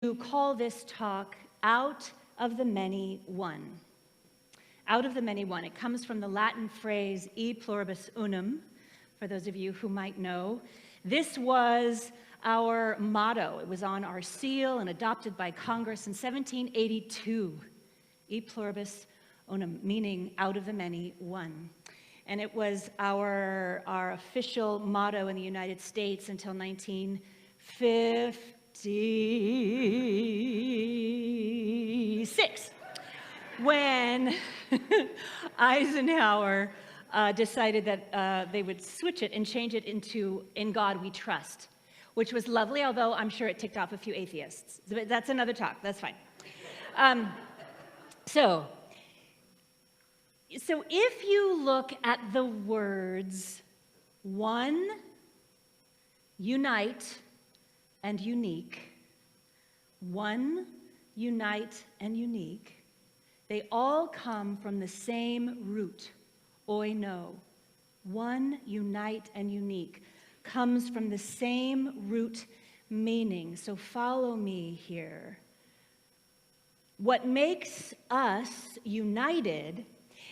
call this talk Out of the Many One. Out of the Many One. It comes from the Latin phrase e pluribus unum, for those of you who might know. This was our motto. It was on our seal and adopted by Congress in 1782. E pluribus unum, meaning out of the many, one. And it was our official motto in the United States until 1956, when Eisenhower decided that they would switch it and change it into "In God We Trust," which was lovely, although I'm sure it ticked off a few atheists. But that's another talk, that's fine. So if you look at the words one, unite, and unique, one, unite, and unique, they all come from the same root, oino. One, unite, and unique comes from the same root meaning. So follow me here. What makes us united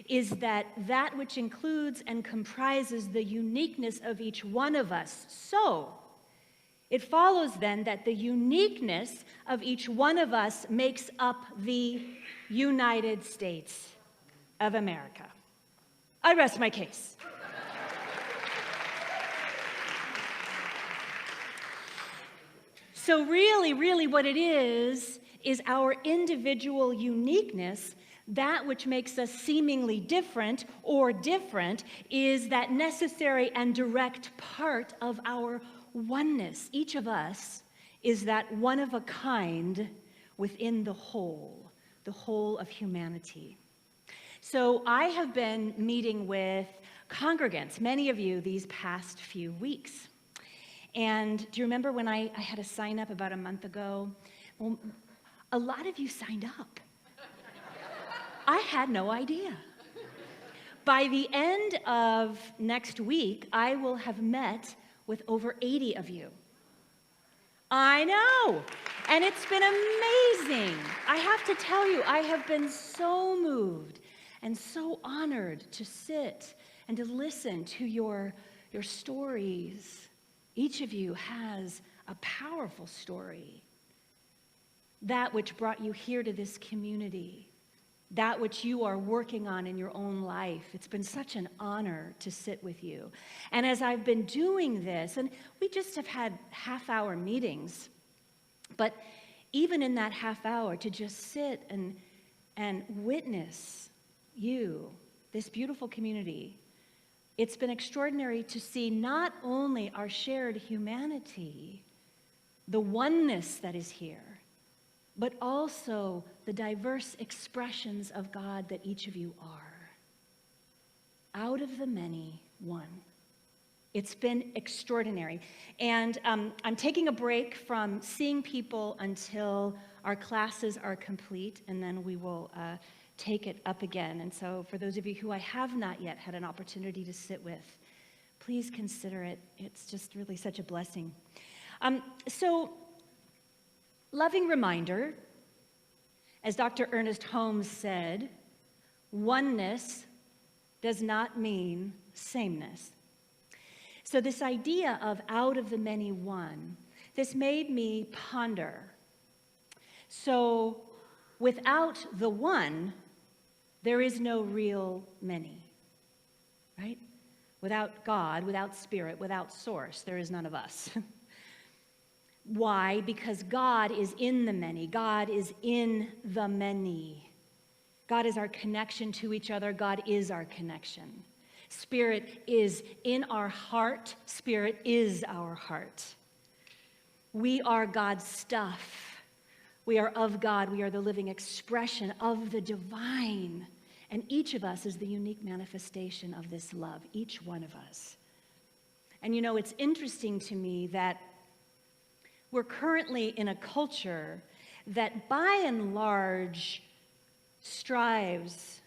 is that which includes and comprises the uniqueness of each one of us. So it follows then that the uniqueness of each one of us makes up the United States of America. I rest my case. So really what it is our individual uniqueness. That which makes us seemingly different or different is that necessary and direct part of our oneness. Each of us is that one of a kind within the whole of humanity. So I have been meeting with congregants, many of you, these past few weeks. And do you remember when I had a sign up about a month ago? Well, a lot of you signed up. I had no idea. By the end of next week, I will have met with over 80 of you. I know, and it's been amazing. I have to tell you, I have been so moved and so honored to sit and to listen to your stories. Each of you has a powerful story. That which brought you here to this community, that which you are working on in your own life. It's been such an honor to sit with you. And as I've been doing this, and we just have had half-hour meetings, but even in that half hour, to just sit and witness you, this beautiful community, it's been extraordinary to see not only our shared humanity, the oneness that is here, but also the diverse expressions of God that each of you are. Out of the many, one. It's been extraordinary. And I'm taking a break from seeing people until our classes are complete, and then we will take it up again. And so for those of you who I have not yet had an opportunity to sit with, please consider it. It's just really such a blessing. Loving reminder, as Dr. Ernest Holmes said, oneness does not mean sameness. So this idea of out of the many one, this made me ponder. So without the one, there is no real many, right? Without God, without spirit, without source, there is none of us. Why? Because God is in the many. God is in the many. God is our connection to each other. God is our connection. Spirit is in our heart. Spirit is our heart. We are God's stuff. We are of God. We are the living expression of the divine. And each of us is the unique manifestation of this love, each one of us. And you know, it's interesting to me that we're currently in a culture that by and large strives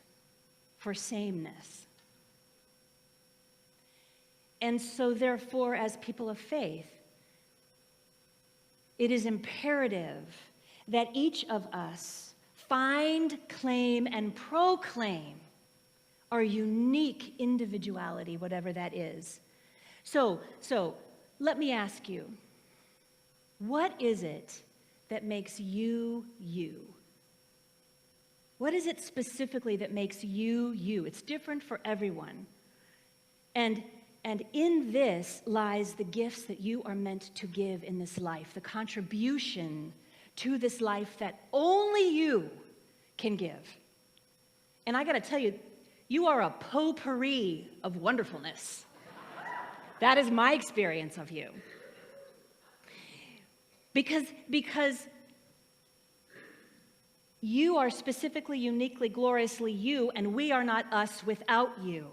for sameness. And so therefore, as people of faith, it is imperative that each of us find, claim, and proclaim our unique individuality, whatever that is. So let me ask you, what is it that makes you you? What is it specifically that makes you you? It's different for everyone. And in this lies the gifts that you are meant to give in this life, the contribution to this life that only you can give. And I got to tell you, you are a potpourri of wonderfulness. That is my experience of you. Because you are specifically, uniquely, gloriously you, and we are not us without you.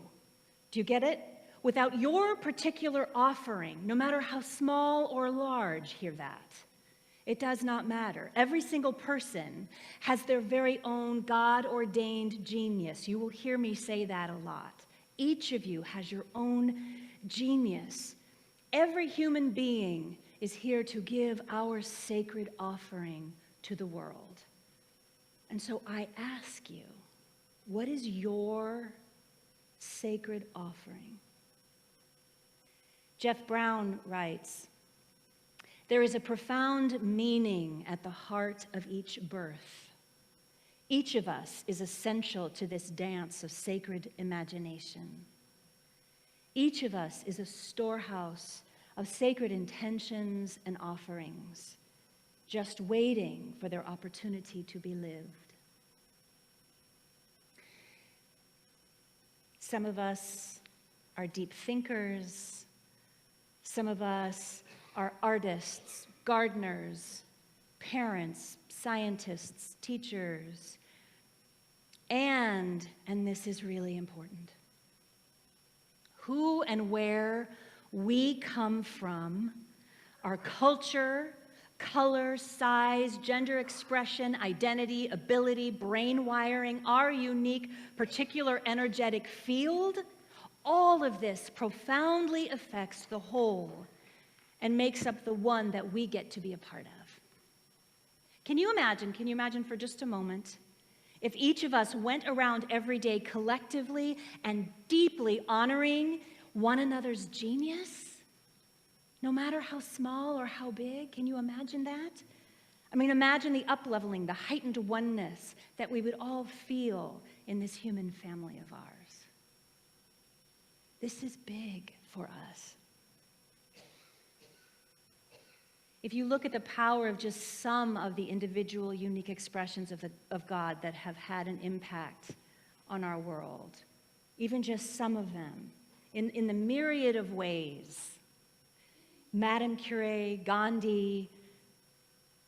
Do you get it? Without your particular offering, no matter how small or large, hear that. It does not matter. Every single person has their very own God-ordained genius. You will hear me say that a lot. Each of you has your own genius. Every human being is here to give our sacred offering to the world. And so I ask you, what is your sacred offering? Jeff Brown writes, "There is a profound meaning at the heart of each birth. Each of us is essential to this dance of sacred imagination. Each of us is a storehouse of sacred intentions and offerings, just waiting for their opportunity to be lived." Some of us are deep thinkers. Some of us are artists, gardeners, parents, scientists, teachers, and this is really important, who and where we come from, our culture, color, size, gender expression, identity, ability, brain wiring, our unique, particular energetic field, all of this profoundly affects the whole and makes up the one that we get to be a part of. Can you imagine for just a moment, if each of us went around every day collectively and deeply honoring one another's genius, no matter how small or how big? Can you imagine that? I mean, imagine the up-leveling, the heightened oneness that we would all feel in this human family of ours. This is big for us. If you look at the power of just some of the individual unique expressions of God that have had an impact on our world, even just some of them, in the myriad of ways, Madame Curie, Gandhi,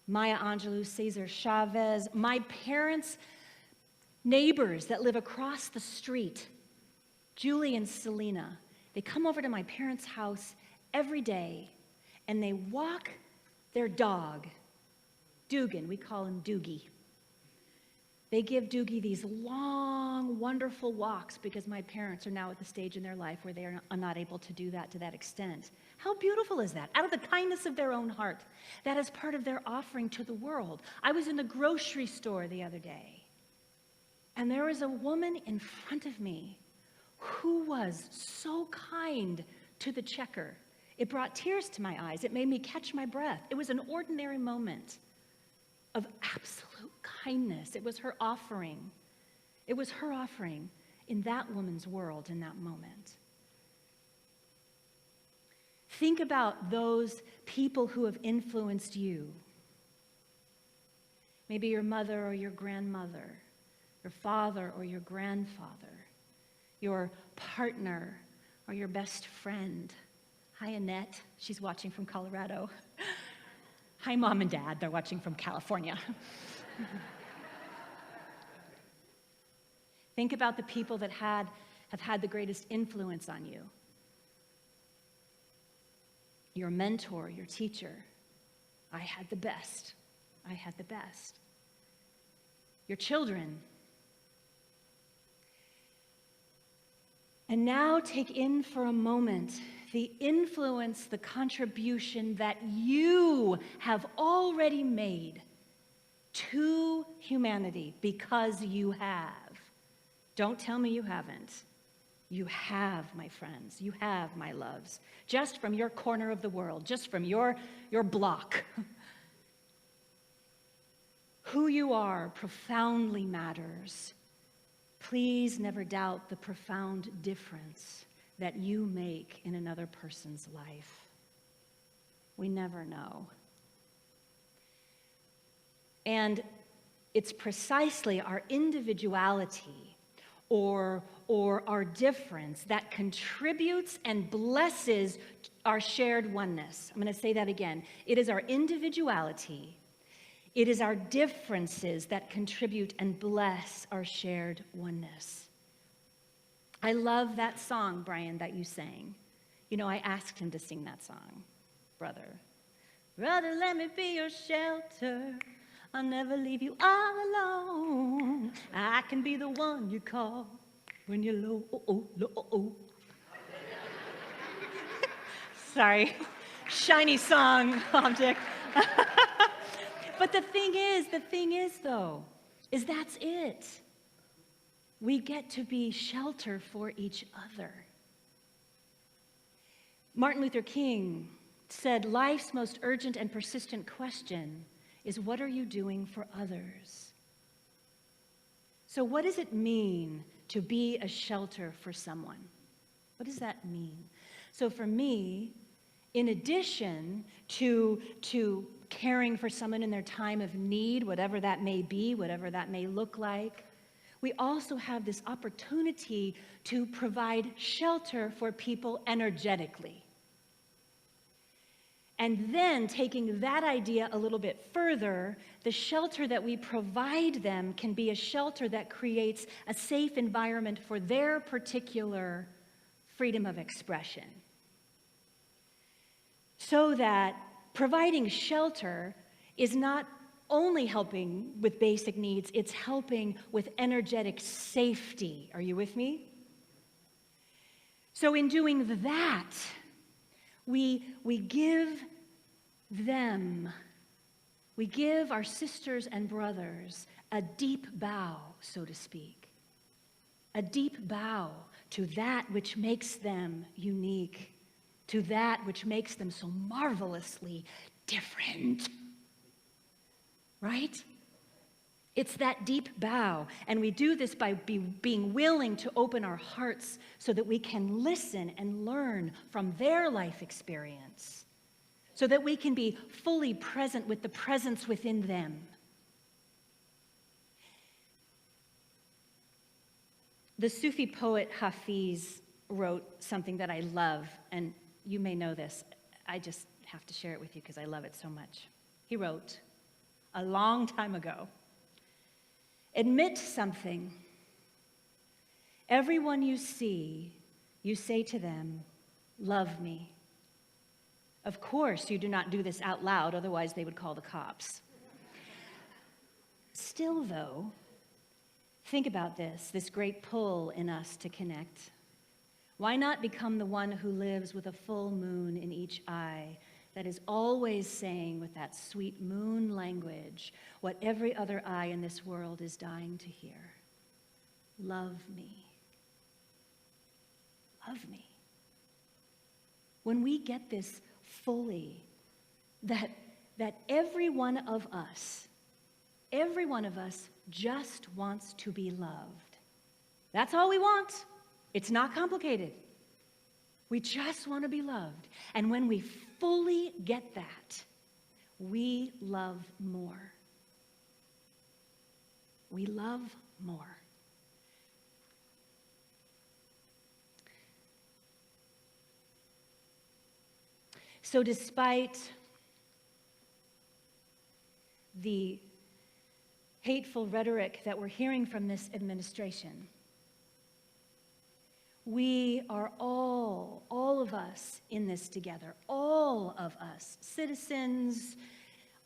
Maya Angelou, Cesar Chavez, my parents' neighbors that live across the street, Julie and Selena, they come over to my parents' house every day and they walk their dog, Dugan, we call him Doogie. They give Doogie these long, wonderful walks because my parents are now at the stage in their life where they are not able to do that to that extent. How beautiful is that? Out of the kindness of their own heart. That is part of their offering to the world. I was in the grocery store the other day, and there was a woman in front of me who was so kind to the checker. It brought tears to my eyes. It made me catch my breath. It was an ordinary moment of absolute kindness. It was her offering. It was her offering in that woman's world in that moment. Think about those people who have influenced you. Maybe your mother or your grandmother, your father or your grandfather, your partner or your best friend. Hi, Annette. She's watching from Colorado. Hi, Mom and Dad. They're watching from California. Think about the people that have had the greatest influence on you. Your mentor, your teacher. I had the best. I had the best. Your children. And now take in for a moment the influence, the contribution that you have already made to humanity because you have. Don't tell me you haven't. You have, my friends. You have, my loves. Just from your corner of the world, just from your block. Who you are profoundly matters. Please never doubt the profound difference that you make in another person's life. We never know. And it's precisely our individuality or our difference that contributes and blesses our shared oneness. I'm going to say that again. It is our individuality, it is our differences that contribute and bless our shared oneness. I love that song, Brian, that you sang. You know, I asked him to sing that song, brother. Brother, let me be your shelter. I'll never leave you all alone. I can be the one you call when you're low. Oh. Sorry, shiny song object. But the thing is though, is that's it. We get to be shelter for each other. Martin Luther King said, life's most urgent and persistent question is, what are you doing for others? So what does it mean to be a shelter for someone? What does that mean? So for me, in addition to caring for someone in their time of need, whatever that may be, whatever that may look like, we also have this opportunity to provide shelter for people energetically. And then taking that idea a little bit further, the shelter that we provide them can be a shelter that creates a safe environment for their particular freedom of expression. So that providing shelter is not only helping with basic needs, it's helping with energetic safety. Are you with me? So in doing that, we give our sisters and brothers a deep bow, so to speak. A deep bow to that which makes them unique, to that which makes them so marvelously different. Right? It's that deep bow, and we do this by being willing to open our hearts so that we can listen and learn from their life experience, so that we can be fully present with the presence within them. The Sufi poet Hafiz wrote something that I love, and you may know this. I just have to share it with you because I love it so much. He wrote, a long time ago, admit something. Everyone you see, you say to them, love me. Of course, you do not do this out loud, otherwise they would call the cops. Still, though, think about this great pull in us to connect. Why not become the one who lives with a full moon in each eye, that is always saying with that sweet moon language what every other eye in this world is dying to hear? Love me. Love me. When we get this fully, that every one of us just wants to be loved. That's all we want. It's not complicated. We just want to be loved. And when we fully get that, we love more. We love more. So despite the hateful rhetoric that we're hearing from this administration, we are all of us in this together, all of us, citizens,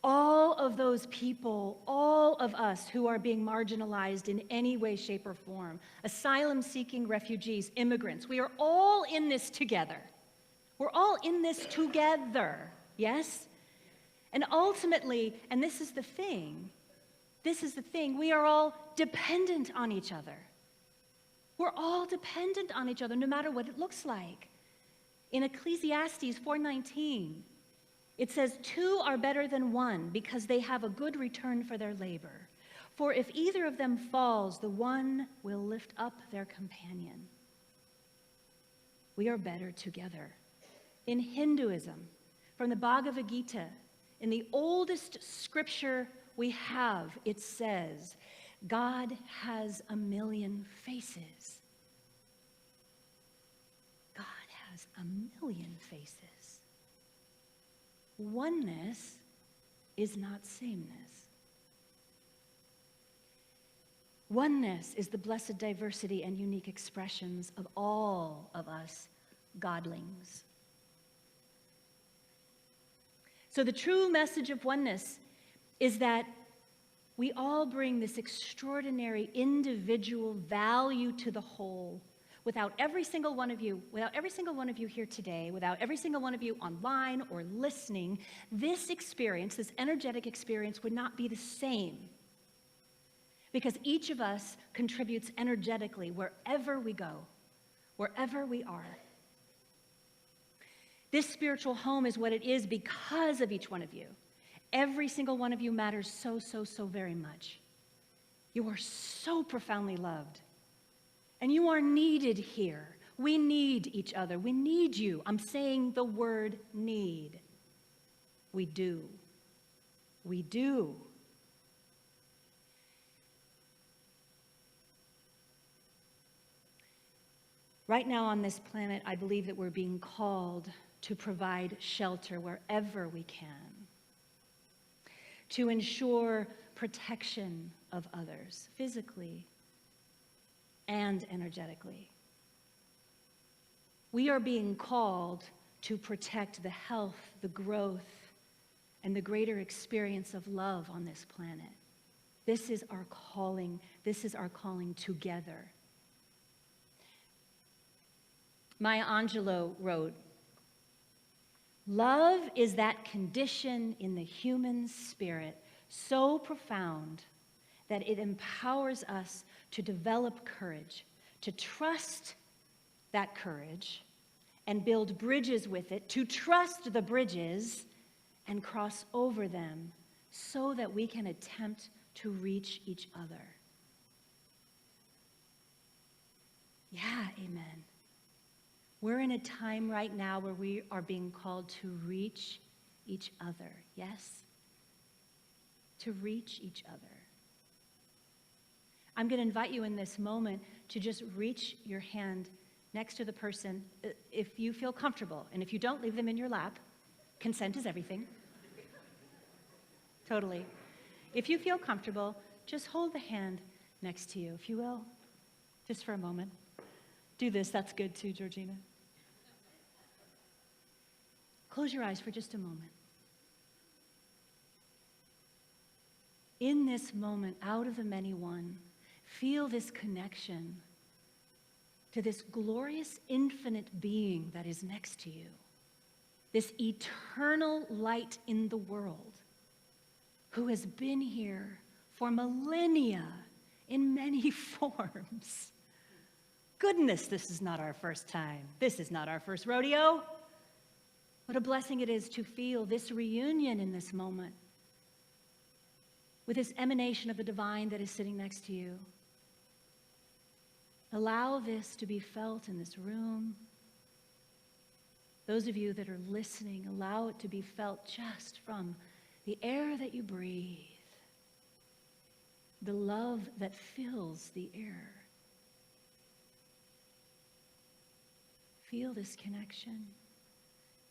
all of those people, all of us who are being marginalized in any way, shape, or form, asylum-seeking refugees, immigrants, we are all in this together. We're all in this together, yes? And ultimately, and this is the thing, This is the thing. We are all dependent on each other. We're all dependent on each other, no matter what it looks like. In Ecclesiastes 4:19, it says, "Two are better than one because they have a good return for their labor. For if either of them falls, the one will lift up their companion." We are better together. In Hinduism, from the Bhagavad Gita, in the oldest scripture we have, it says, God has a million faces. God has a million faces. Oneness is not sameness. Oneness is the blessed diversity and unique expressions of all of us godlings. So the true message of oneness is that we all bring this extraordinary individual value to the whole. Without every single one of you here today, without every single one of you online or listening, this experience, this energetic experience, would not be the same. Because each of us contributes energetically wherever we go, wherever we are. This spiritual home is what it is because of each one of you. Every single one of you matters so, so, so very much. You are so profoundly loved. And you are needed here. We need each other. We need you. I'm saying the word need. We do. We do. Right now on this planet, I believe that we're being called to provide shelter wherever we can, to ensure protection of others, physically and energetically. We are being called to protect the health, the growth, and the greater experience of love on this planet. This is our calling. This is our calling together. Maya Angelou wrote, "Love is that condition in the human spirit so profound that it empowers us to develop courage, to trust that courage and build bridges with it, to trust the bridges and cross over them so that we can attempt to reach each other." Yeah, amen. We're in a time right now where we are being called to reach each other. Yes? To reach each other. I'm going to invite you in this moment to just reach your hand next to the person if you feel comfortable. And if you don't, leave them in your lap. Consent is everything. Totally. If you feel comfortable, just hold the hand next to you, if you will, just for a moment. Do this. That's good too, Georgina. Close your eyes for just a moment. In this moment, out of the many one, feel this connection to this glorious infinite being that is next to you, this eternal light in the world who has been here for millennia in many forms. Goodness, this is not our first time. This is not our first rodeo. What a blessing it is to feel this reunion in this moment with this emanation of the divine that is sitting next to you. Allow this to be felt in this room. Those of you that are listening, allow it to be felt just from the air that you breathe, the love that fills the air. Feel this connection.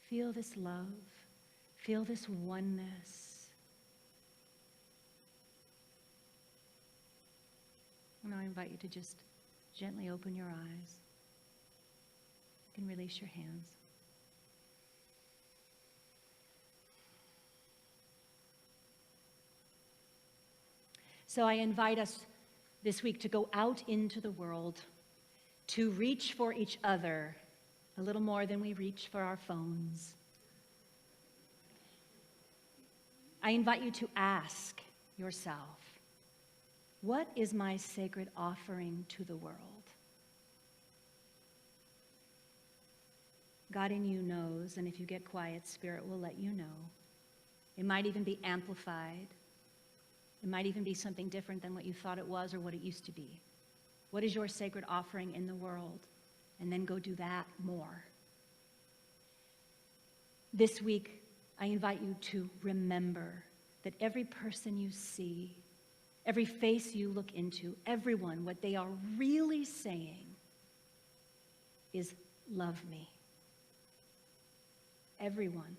Feel this love. Feel this oneness. And I invite you to just gently open your eyes. You can release your hands. So I invite us this week to go out into the world, to reach for each other a little more than we reach for our phones. I invite you to ask yourself, What is my sacred offering to the world? God in you knows, and if you get quiet, Spirit will let you know. It might even be amplified. It might even be something different than what you thought it was or what it used to be. What is your sacred offering in the world? And then go do that more. This week, I invite you to remember that every person you see, every face you look into, everyone, what they are really saying is, love me. Everyone,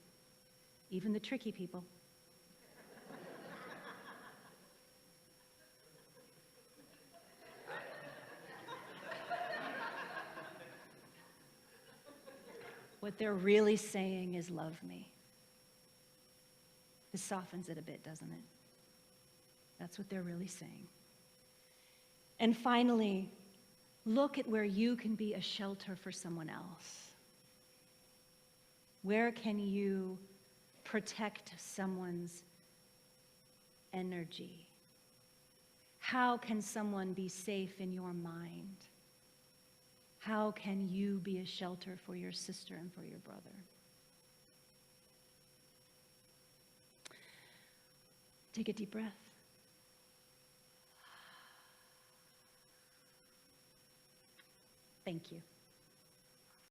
even the tricky people. What they're really saying is, love me. This softens it a bit, doesn't it? That's what they're really saying. And finally, look at where you can be a shelter for someone else. Where can you protect someone's energy? How can someone be safe in your mind? How can you be a shelter for your sister and for your brother? Take a deep breath. Thank you.